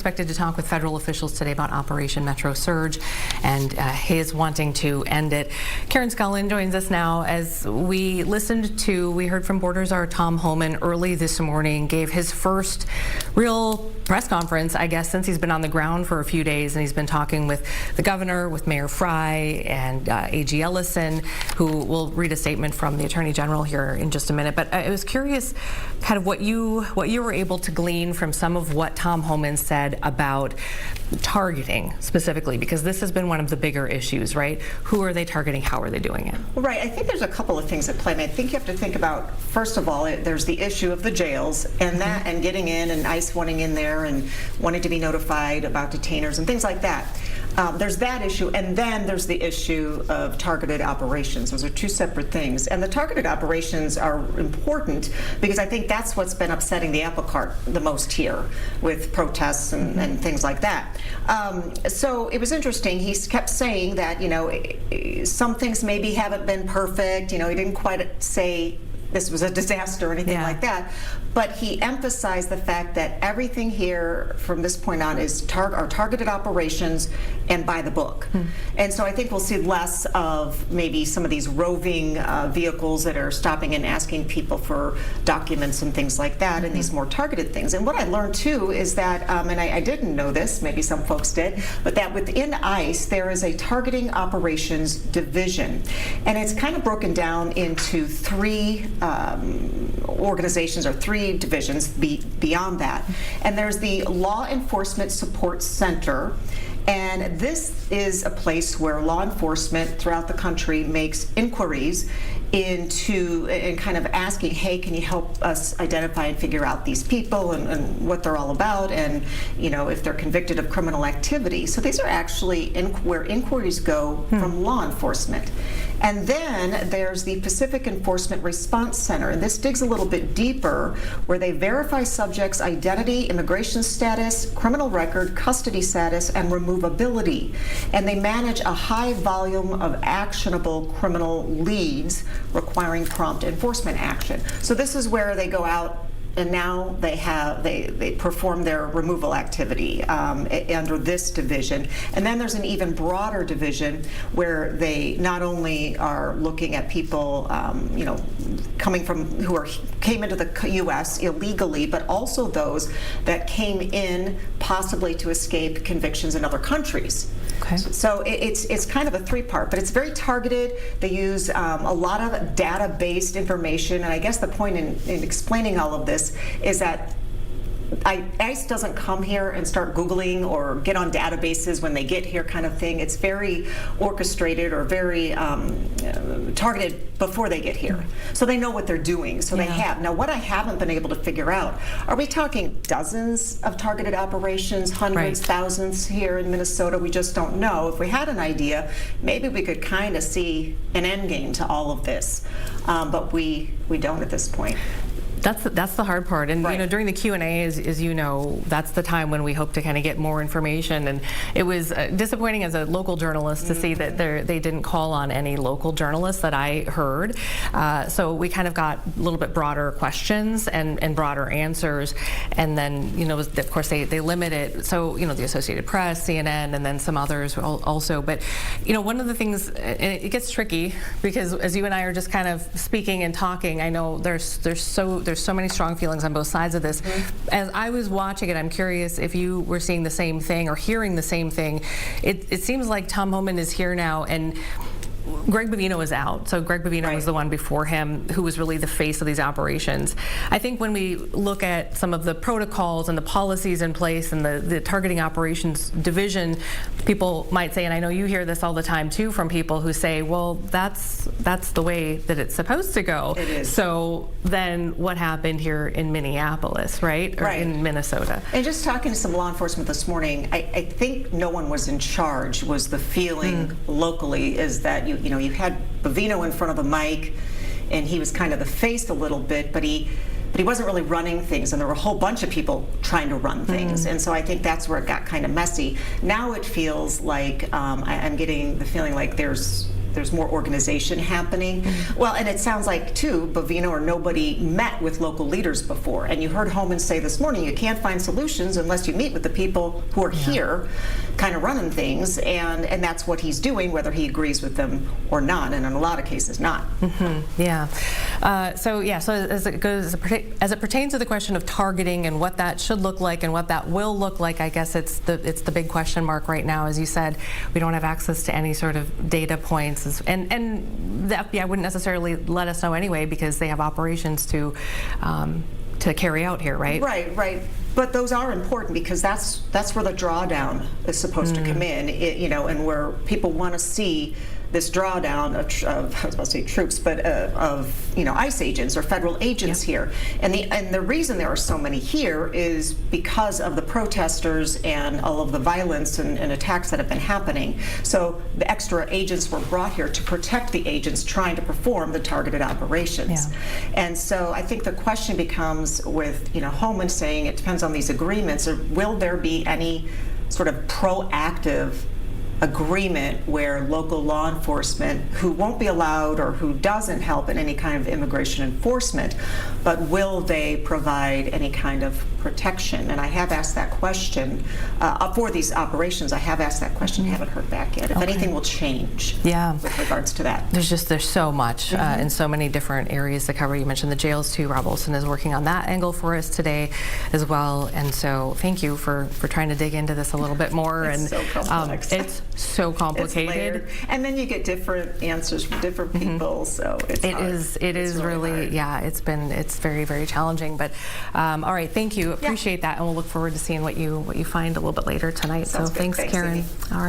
expected to talk with federal officials today about Operation Metro Surge and his wanting to end it. Karen Scullin joins us now as we heard from Border Czar Tom Homan early this morning, gave his first real press conference, I guess, since he's been on the ground for a few days, and he's been talking with the governor, with Mayor Fry, and AG Ellison, who will read a statement from the Attorney General here in just a minute. But I was curious kind of what you were able to glean from some of what Tom Homan said about targeting specifically, because this has been one of the bigger issues, right? Who are they targeting? How are they doing it? Right. I think there's a couple of things at play. I mean, I think you have to think about, first of all, there's the issue of the jails and that, and getting in, and ICE wanting in there and wanting to be notified about detainers and things like that. There's that issue, and then there's the issue of targeted operations. Those are two separate things. And the targeted operations are important because I think that's what's been upsetting the apple cart the most here with protests and things like that. So it was interesting. He kept saying that, you know, some things maybe haven't been perfect. You know, he didn't quite say this was a disaster or anything like that. But he emphasized the fact that everything here from this point on is are targeted operations and by the book. And so I think we'll see less of maybe some of these roving vehicles that are stopping and asking people for documents and things like that, and these more targeted things. And what I learned too is that, and I didn't know this, maybe some folks did, but that within ICE there is a targeting operations division. And it's kind of broken down into three organizations or three divisions beyond that. And there's the Law Enforcement Support Center, and this is a place where law enforcement throughout the country makes inquiries into and kind of asking, hey, can you help us identify and figure out these people and what they're all about, and you know, if they're convicted of criminal activity. So these are actually where inquiries go from law enforcement. And then there's the Pacific Enforcement Response Center, and this digs a little bit deeper, where they verify subjects' identity, immigration status, criminal record, custody status, and removability. And they manage a high volume of actionable criminal leads requiring prompt enforcement action. So this is where they go out, and now they perform their removal activity under this division. And then there's an even broader division where they not only are looking at people, you know, coming from came into the U.S. illegally, but also those that came in possibly to escape convictions in other countries. Okay. So it's kind of a three-part, but it's very targeted. They use a lot of data-based information, and I guess the point in explaining all of this is that ICE doesn't come here and start Googling or get on databases when they get here kind of thing. It's very orchestrated or very targeted before they get here. So they know what they're doing. So they have. Now, what I haven't been able to figure out, are we talking dozens of targeted operations, hundreds, thousands here in Minnesota? We just don't know. If we had an idea, maybe we could kind of see an end game to all of this. But we don't at this point. That's the hard part, and you know, during the Q&A, as you know, that's the time when we hope to kind of get more information. And it was disappointing as a local journalist to see that they didn't call on any local journalists that I heard. So we kind of got a little bit broader questions and broader answers, and then you know, of course they limit it. So you know, the Associated Press, CNN, and then some others also. But you know, one of the things, and it gets tricky because as you and I are just kind of speaking and talking, I know there's so many strong feelings on both sides of this. As I was watching it, I'm curious if you were seeing the same thing or hearing the same thing. It seems like Tom Homan is here now, and Greg Bovino is out. So Greg Bovino was the one before him who was really the face of these operations. I think when we look at some of the protocols and the policies in place and the targeting operations division, people might say, and I know you hear this all the time too from people who say, well, that's the way that it's supposed to go. It is. So then what happened here in Minneapolis, right? Or in Minnesota? And just talking to some law enforcement this morning, I think no one was in charge, was the feeling locally, is that you know, you had Bovino in front of the mic, and he was kind of the face a little bit, but he wasn't really running things, and there were a whole bunch of people trying to run things, and so I think that's where it got kind of messy. Now it feels like I'm getting the feeling like there's there's more organization happening. Well, and it sounds like, too, Bovino or nobody met with local leaders before. And you heard Homan say this morning, you can't find solutions unless you meet with the people who are here kind of running things, and that's what he's doing, whether he agrees with them or not, and in a lot of cases not. Yeah. So as it pertains to the question of targeting and what that should look like and what that will look like, I guess it's the big question mark right now. As you said, we don't have access to any sort of data points, and the FBI wouldn't necessarily let us know anyway because they have operations to carry out here, right? Right. But those are important because that's where the drawdown is supposed to come in, and where people want to see this drawdown of I was about to say troops, but of ICE agents or federal agents here. And the reason there are so many here is because of the protesters and all of the violence and attacks that have been happening. So the extra agents were brought here to protect the agents trying to perform the targeted operations. And so I think the question becomes with Homan saying it depends on these agreements, or will there be any sort of proactive agreement where local law enforcement, who won't be allowed or who doesn't help in any kind of immigration enforcement, but will they provide any kind of protection? And I have asked that question for these operations. I have asked that question, haven't heard back yet. If anything will change with regards to that. There's so much in so many different areas to cover. You mentioned the jails too. Rob Olson is working on that angle for us today as well. And so thank you for trying to dig into this a little bit more. It's so complex. It's so complicated. And then you get different answers from different people, so it's hard. It is really hard. It's very, very challenging. But all right, thank you. Appreciate that, and we'll look forward to seeing what you find a little bit later tonight. Sounds so good. thanks, Karen. Amy. All right.